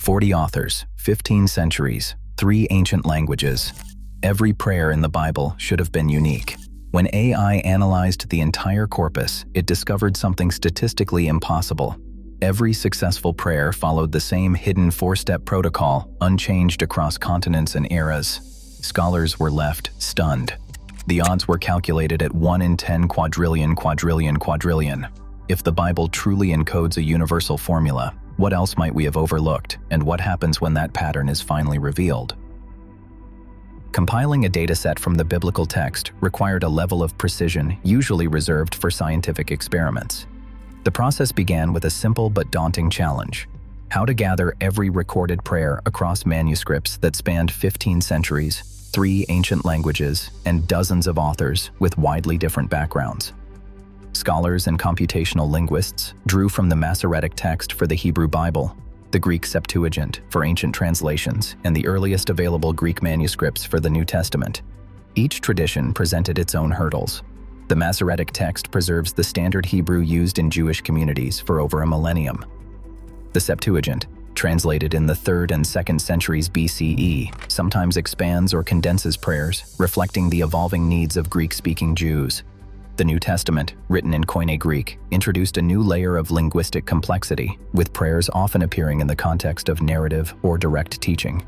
40 authors, 15 centuries, 3 ancient languages. Every prayer in the Bible should have been unique. When AI analyzed the entire corpus, it discovered something statistically impossible. Every successful prayer followed the same hidden 4-step protocol, unchanged across continents and eras. Scholars were left stunned. The odds were calculated at 1 in 10 quadrillion. If the Bible truly encodes a universal formula, what else might we have overlooked, and what happens when that pattern is finally revealed? Compiling a dataset from the biblical text required a level of precision usually reserved for scientific experiments. The process began with a simple but daunting challenge: how to gather every recorded prayer across manuscripts that spanned 15 centuries, 3 ancient languages, and dozens of authors with widely different backgrounds. Scholars and computational linguists drew from the Masoretic text for the Hebrew Bible, the Greek Septuagint for ancient translations, and the earliest available Greek manuscripts for the New Testament. Each tradition presented its own hurdles. The Masoretic text preserves the standard Hebrew used in Jewish communities for over a millennium. The Septuagint, translated in the 3rd and 2nd centuries BCE, sometimes expands or condenses prayers, reflecting the evolving needs of Greek-speaking Jews. The New Testament, written in Koine Greek, introduced a new layer of linguistic complexity, with prayers often appearing in the context of narrative or direct teaching.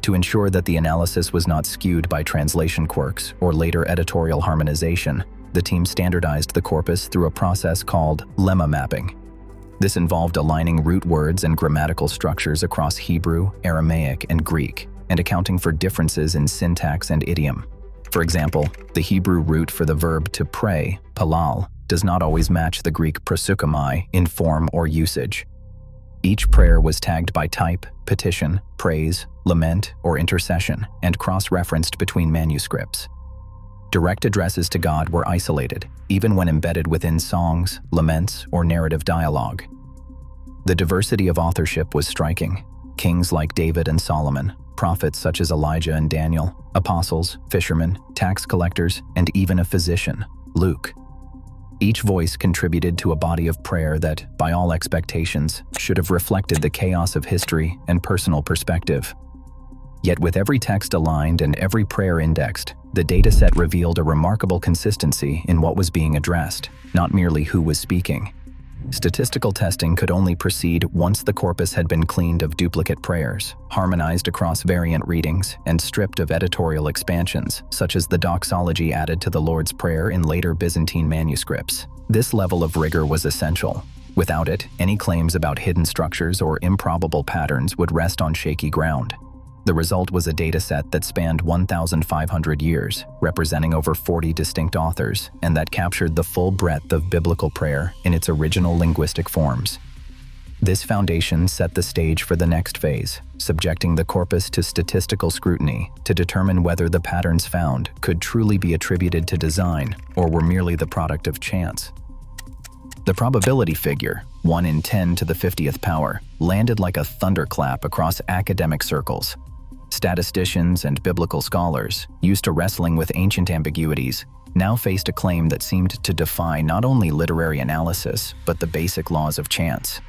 To ensure that the analysis was not skewed by translation quirks or later editorial harmonization, the team standardized the corpus through a process called lemma mapping. This involved aligning root words and grammatical structures across Hebrew, Aramaic, and Greek, and accounting for differences in syntax and idiom. For example, the Hebrew root for the verb to pray, palal, does not always match the Greek proseuchomai in form or usage. Each prayer was tagged by type, petition, praise, lament, or intercession, and cross-referenced between manuscripts. Direct addresses to God were isolated, even when embedded within songs, laments, or narrative dialogue. The diversity of authorship was striking. Kings like David and Solomon, prophets such as Elijah and Daniel, apostles, fishermen, tax collectors, and even a physician, Luke. Each voice contributed to a body of prayer that, by all expectations, should have reflected the chaos of history and personal perspective. Yet with every text aligned and every prayer indexed, the dataset revealed a remarkable consistency in what was being addressed, not merely who was speaking. Statistical testing could only proceed once the corpus had been cleaned of duplicate prayers, harmonized across variant readings, and stripped of editorial expansions, such as the doxology added to the Lord's Prayer in later Byzantine manuscripts. This level of rigor was essential. Without it, any claims about hidden structures or improbable patterns would rest on shaky ground. The result was a dataset that spanned 1,500 years, representing over 40 distinct authors, and that captured the full breadth of biblical prayer in its original linguistic forms. This foundation set the stage for the next phase, subjecting the corpus to statistical scrutiny to determine whether the patterns found could truly be attributed to design or were merely the product of chance. The probability figure, 1 in 10 to the 50th power, landed like a thunderclap across academic circles. Statisticians and biblical scholars, used to wrestling with ancient ambiguities, now faced a claim that seemed to defy not only literary analysis, but the basic laws of chance.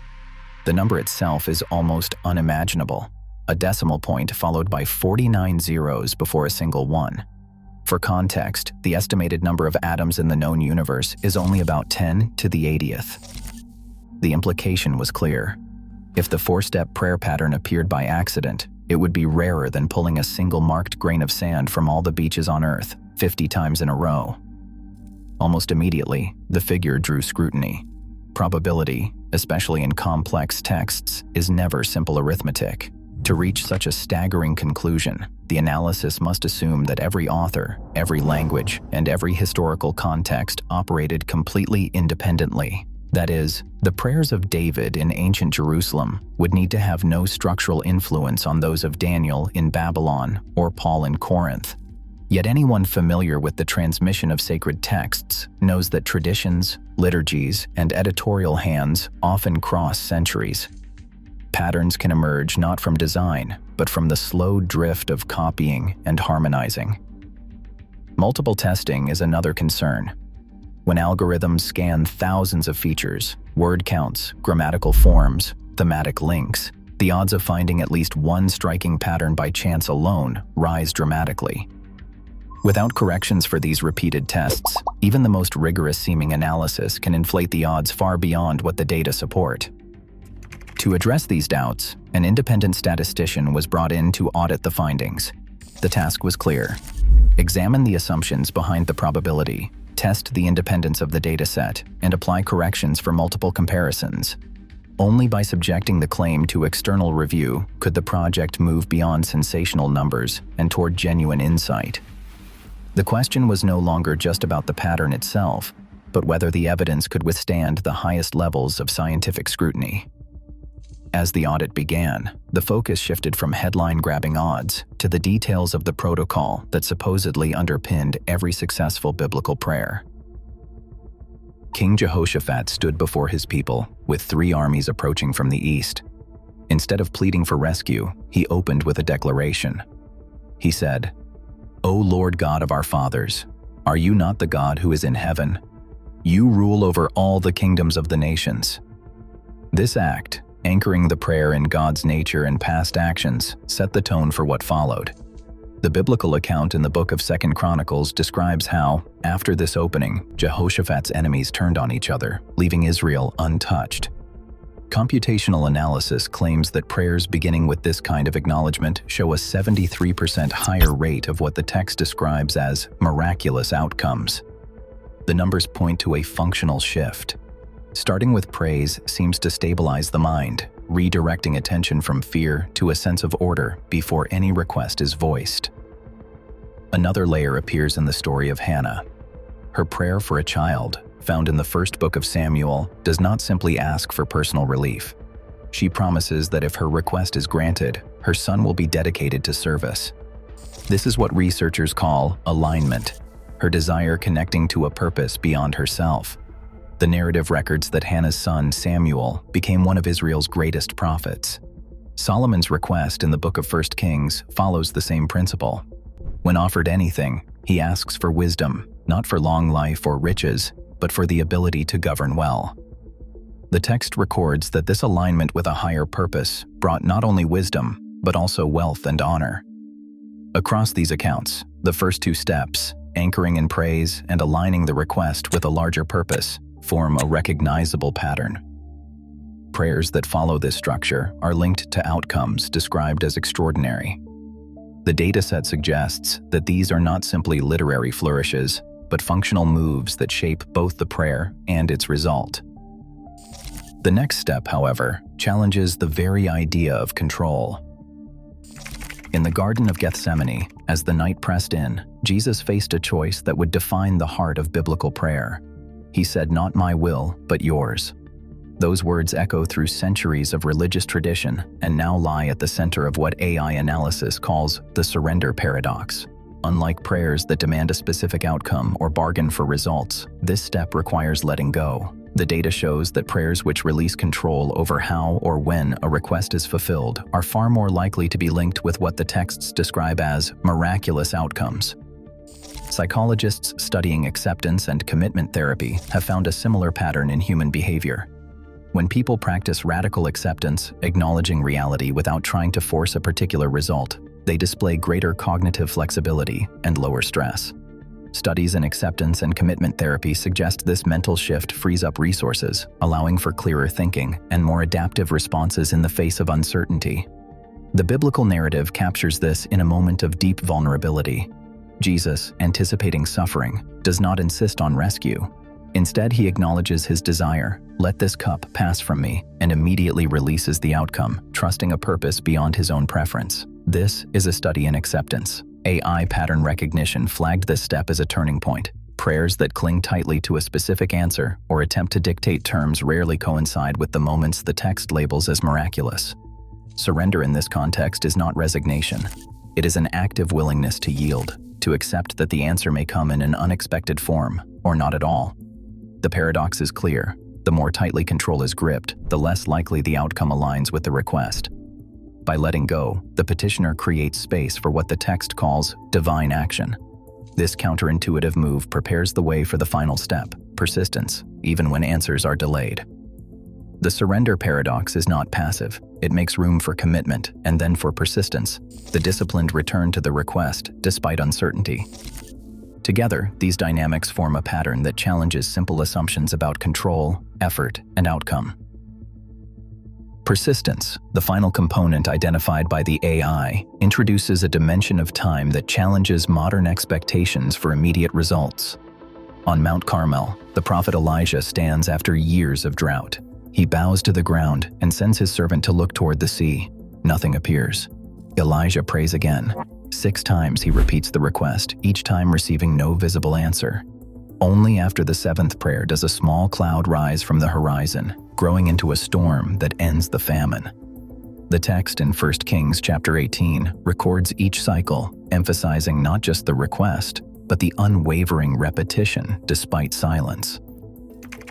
The number itself is almost unimaginable, a decimal point followed by 49 zeros before a single one. For context, the estimated number of atoms in the known universe is only about 10 to the 80th. The implication was clear. If the 4-step prayer pattern appeared by accident, it would be rarer than pulling a single marked grain of sand from all the beaches on Earth 50 times in a row. Almost immediately, the figure drew scrutiny. Probability, especially in complex texts, is never simple arithmetic. To reach such a staggering conclusion, the analysis must assume that every author, every language, and every historical context operated completely independently. That is, the prayers of David in ancient Jerusalem would need to have no structural influence on those of Daniel in Babylon or Paul in Corinth. Yet anyone familiar with the transmission of sacred texts knows that traditions, liturgies, and editorial hands often cross centuries. Patterns can emerge not from design, but from the slow drift of copying and harmonizing. Multiple testing is another concern. When algorithms scan thousands of features, word counts, grammatical forms, thematic links, the the odds of finding at least one striking pattern by chance alone rise dramatically. Without corrections for these repeated tests, even the most rigorous-seeming analysis can inflate the odds far beyond what the data support. To address these doubts, an independent statistician was brought in to audit the findings. The task was clear: examine the assumptions behind the probability, test the independence of the dataset, and apply corrections for multiple comparisons. Only by subjecting the claim to external review could the project move beyond sensational numbers and toward genuine insight. The question was no longer just about the pattern itself, but whether the evidence could withstand the highest levels of scientific scrutiny. As the audit began, the focus shifted from headline-grabbing odds to the details of the protocol that supposedly underpinned every successful biblical prayer. King Jehoshaphat stood before his people, with 3 armies approaching from the east. Instead of pleading for rescue, he opened with a declaration. He said, "O Lord God of our fathers, are you not the God who is in heaven? You rule over all the kingdoms of the nations." This act, anchoring the prayer in God's nature and past actions, set the tone for what followed. The biblical account in the book of 2 Chronicles describes how, after this opening, Jehoshaphat's enemies turned on each other, leaving Israel untouched. Computational analysis claims that prayers beginning with this kind of acknowledgement show a 73% higher rate of what the text describes as miraculous outcomes. The numbers point to a functional shift. Starting with praise seems to stabilize the mind, redirecting attention from fear to a sense of order before any request is voiced. Another layer appears in the story of Hannah. Her prayer for a child, found in the first book of Samuel, does not simply ask for personal relief. She promises that if her request is granted, her son will be dedicated to service. This is what researchers call alignment, her desire connecting to a purpose beyond herself. The narrative records that Hannah's son, Samuel, became one of Israel's greatest prophets. Solomon's request in the book of 1 Kings follows the same principle. When offered anything, he asks for wisdom, not for long life or riches, but for the ability to govern well. The text records that this alignment with a higher purpose brought not only wisdom, but also wealth and honor. Across these accounts, the first 2 steps, anchoring in praise and aligning the request with a larger purpose, form a recognizable pattern. Prayers that follow this structure are linked to outcomes described as extraordinary. The dataset suggests that these are not simply literary flourishes, but functional moves that shape both the prayer and its result. The next step, however, challenges the very idea of control. In the Garden of Gethsemane, as the night pressed in, Jesus faced a choice that would define the heart of biblical prayer. He said, "Not my will, but yours." Those words echo through centuries of religious tradition and now lie at the center of what AI analysis calls the surrender paradox. Unlike prayers that demand a specific outcome or bargain for results, this step requires letting go. The data shows that prayers which release control over how or when a request is fulfilled are far more likely to be linked with what the texts describe as miraculous outcomes. Psychologists studying acceptance and commitment therapy have found a similar pattern in human behavior. When people practice radical acceptance, acknowledging reality without trying to force a particular result, they display greater cognitive flexibility and lower stress. Studies in acceptance and commitment therapy suggest this mental shift frees up resources, allowing for clearer thinking and more adaptive responses in the face of uncertainty. The biblical narrative captures this in a moment of deep vulnerability. Jesus, anticipating suffering, does not insist on rescue. Instead, he acknowledges his desire, "Let this cup pass from me," and immediately releases the outcome, trusting a purpose beyond his own preference. This is a study in acceptance. AI pattern recognition flagged this step as a turning point. Prayers that cling tightly to a specific answer or attempt to dictate terms rarely coincide with the moments the text labels as miraculous. Surrender in this context is not resignation. It is an active willingness to yield, to accept that the answer may come in an unexpected form, or not at all. The paradox is clear. The more tightly control is gripped, the less likely the outcome aligns with the request. By letting go, the petitioner creates space for what the text calls divine action. This counterintuitive move prepares the way for the final step, persistence, even when answers are delayed. The surrender paradox is not passive. It makes room for commitment and then for persistence, the disciplined return to the request despite uncertainty. Together, these dynamics form a pattern that challenges simple assumptions about control, effort, and outcome. Persistence, the final component identified by the AI, introduces a dimension of time that challenges modern expectations for immediate results. On Mount Carmel, the prophet Elijah stands after years of drought. He bows to the ground and sends his servant to look toward the sea. Nothing appears. Elijah prays again. 6 times he repeats the request, each time receiving no visible answer. Only after the 7th prayer does a small cloud rise from the horizon, growing into a storm that ends the famine. The text in 1 Kings chapter 18 records each cycle, emphasizing not just the request, but the unwavering repetition despite silence.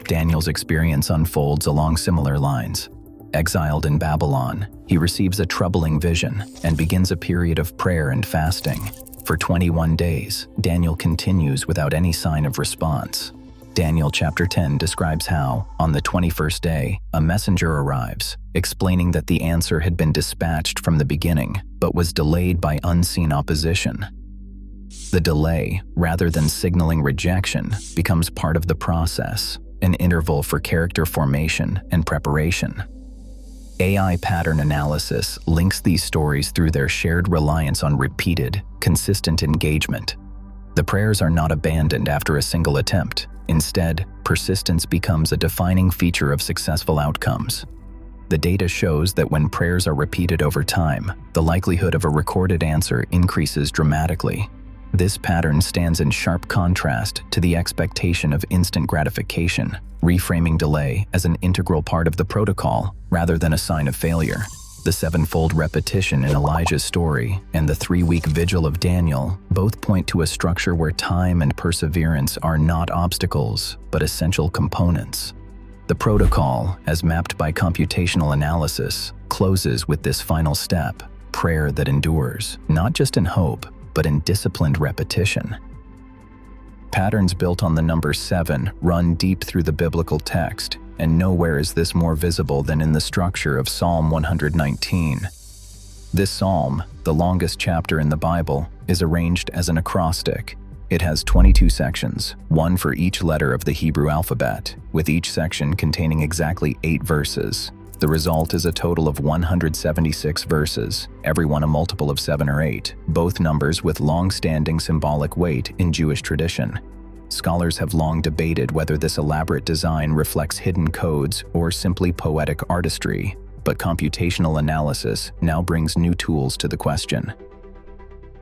Daniel's experience unfolds along similar lines. Exiled in Babylon, he receives a troubling vision and begins a period of prayer and fasting. For 21 days, Daniel continues without any sign of response. Daniel chapter 10 describes how, on the 21st day, a messenger arrives, explaining that the answer had been dispatched from the beginning, but was delayed by unseen opposition. The delay, rather than signaling rejection, becomes part of the process, an interval for character formation and preparation. AI pattern analysis links these stories through their shared reliance on repeated, consistent engagement. The prayers are not abandoned after a single attempt. Instead, persistence becomes a defining feature of successful outcomes. The data shows that when prayers are repeated over time, the likelihood of a recorded answer increases dramatically. This pattern stands in sharp contrast to the expectation of instant gratification, reframing delay as an integral part of the protocol rather than a sign of failure. The 7-fold repetition in Elijah's story and the 3-week vigil of Daniel both point to a structure where time and perseverance are not obstacles, but essential components. The protocol, as mapped by computational analysis, closes with this final step, prayer that endures, not just in hope, but in disciplined repetition. Patterns built on the number 7 run deep through the biblical text, and nowhere is this more visible than in the structure of Psalm 119. This psalm, the longest chapter in the Bible, is arranged as an acrostic. It has 22 sections, one for each letter of the Hebrew alphabet, with each section containing exactly 8 verses. The result is a total of 176 verses, every one a multiple of 7 or 8, both numbers with long-standing symbolic weight in Jewish tradition. Scholars have long debated whether this elaborate design reflects hidden codes or simply poetic artistry, but computational analysis now brings new tools to the question.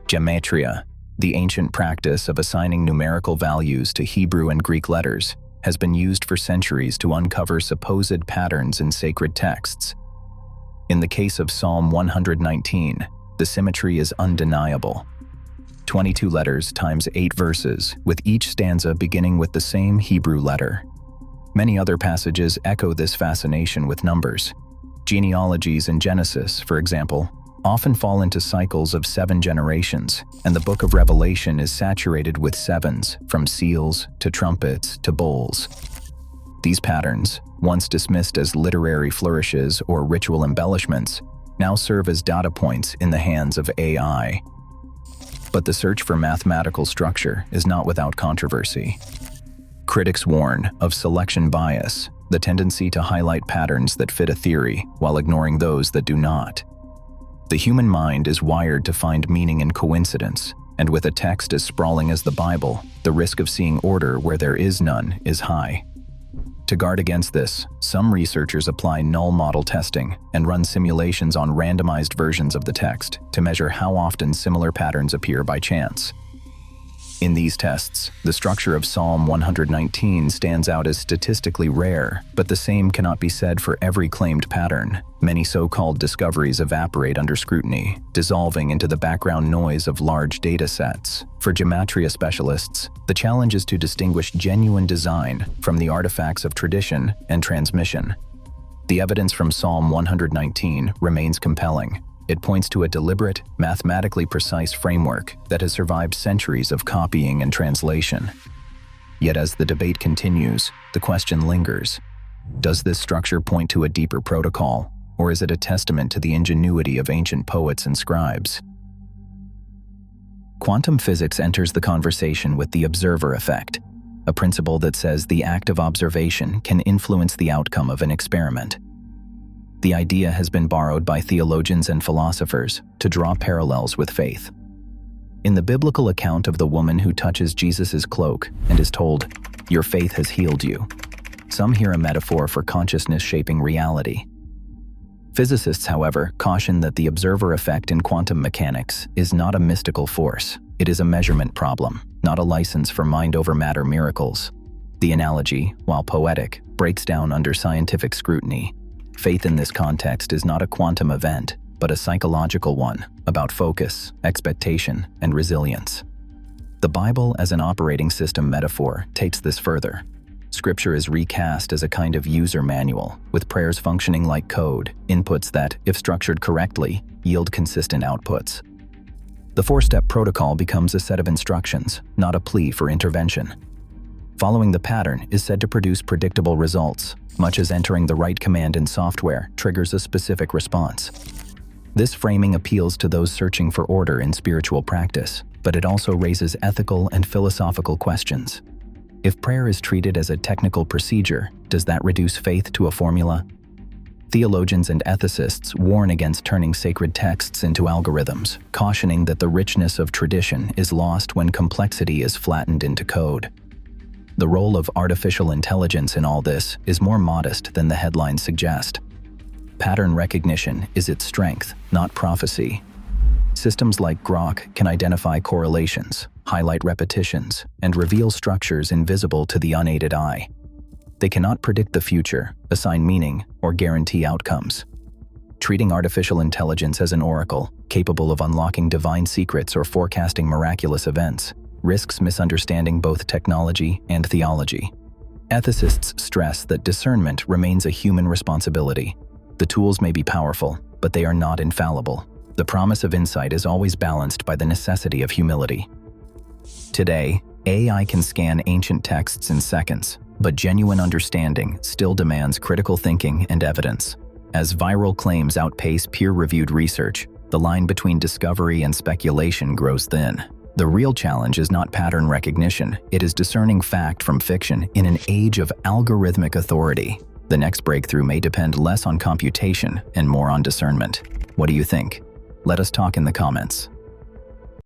Gematria, the ancient practice of assigning numerical values to Hebrew and Greek letters, has been used for centuries to uncover supposed patterns in sacred texts. In the case of Psalm 119, the symmetry is undeniable. 22 letters times 8 verses, with each stanza beginning with the same Hebrew letter. Many other passages echo this fascination with numbers. Genealogies in Genesis, for example, often fall into cycles of 7 generations, and the book of Revelation is saturated with 7s, from seals to trumpets to bowls. These patterns, once dismissed as literary flourishes or ritual embellishments, now serve as data points in the hands of AI. But the search for mathematical structure is not without controversy. Critics warn of selection bias, the tendency to highlight patterns that fit a theory while ignoring those that do not. The human mind is wired to find meaning in coincidence, and with a text as sprawling as the Bible, the risk of seeing order where there is none is high. To guard against this, some researchers apply null model testing and run simulations on randomized versions of the text to measure how often similar patterns appear by chance. In these tests, the structure of Psalm 119 stands out as statistically rare, but the same cannot be said for every claimed pattern. Many so-called discoveries evaporate under scrutiny, dissolving into the background noise of large data sets. For gematria specialists, the challenge is to distinguish genuine design from the artifacts of tradition and transmission. The evidence from Psalm 119 remains compelling. It points to a deliberate, mathematically precise framework that has survived centuries of copying and translation. Yet as the debate continues, the question lingers: Does this structure point to a deeper protocol, or is it a testament to the ingenuity of ancient poets and scribes? Quantum physics enters the conversation with the observer effect, a principle that says the act of observation can influence the outcome of an experiment. The idea has been borrowed by theologians and philosophers to draw parallels with faith. In the biblical account of the woman who touches Jesus' cloak and is told, "Your faith has healed you," some hear a metaphor for consciousness shaping reality. Physicists, however, caution that the observer effect in quantum mechanics is not a mystical force. It is a measurement problem, not a license for mind-over-matter miracles. The analogy, while poetic, breaks down under scientific scrutiny. Faith in this context is not a quantum event, but a psychological one, about focus, expectation, and resilience. The Bible as an operating system metaphor takes this further. Scripture is recast as a kind of user manual, with prayers functioning like code, inputs that, if structured correctly, yield consistent outputs. The four-step protocol becomes a set of instructions, not a plea for intervention. Following the pattern is said to produce predictable results, much as entering the right command in software triggers a specific response. This framing appeals to those searching for order in spiritual practice, but it also raises ethical and philosophical questions. If prayer is treated as a technical procedure, does that reduce faith to a formula? Theologians and ethicists warn against turning sacred texts into algorithms, cautioning that the richness of tradition is lost when complexity is flattened into code. The role of artificial intelligence in all this is more modest than the headlines suggest. Pattern recognition is its strength, not prophecy. Systems like Grok can identify correlations, highlight repetitions, and reveal structures invisible to the unaided eye. They cannot predict the future, assign meaning, or guarantee outcomes. Treating artificial intelligence as an oracle, capable of unlocking divine secrets or forecasting miraculous events, risks misunderstanding both technology and theology. Ethicists stress that discernment remains a human responsibility. The tools may be powerful, but they are not infallible. The promise of insight is always balanced by the necessity of humility. Today, AI can scan ancient texts in seconds, but genuine understanding still demands critical thinking and evidence. As viral claims outpace peer-reviewed research, the line between discovery and speculation grows thin. The real challenge is not pattern recognition, it is discerning fact from fiction in an age of algorithmic authority. The next breakthrough may depend less on computation and more on discernment. What do you think? Let us talk in the comments.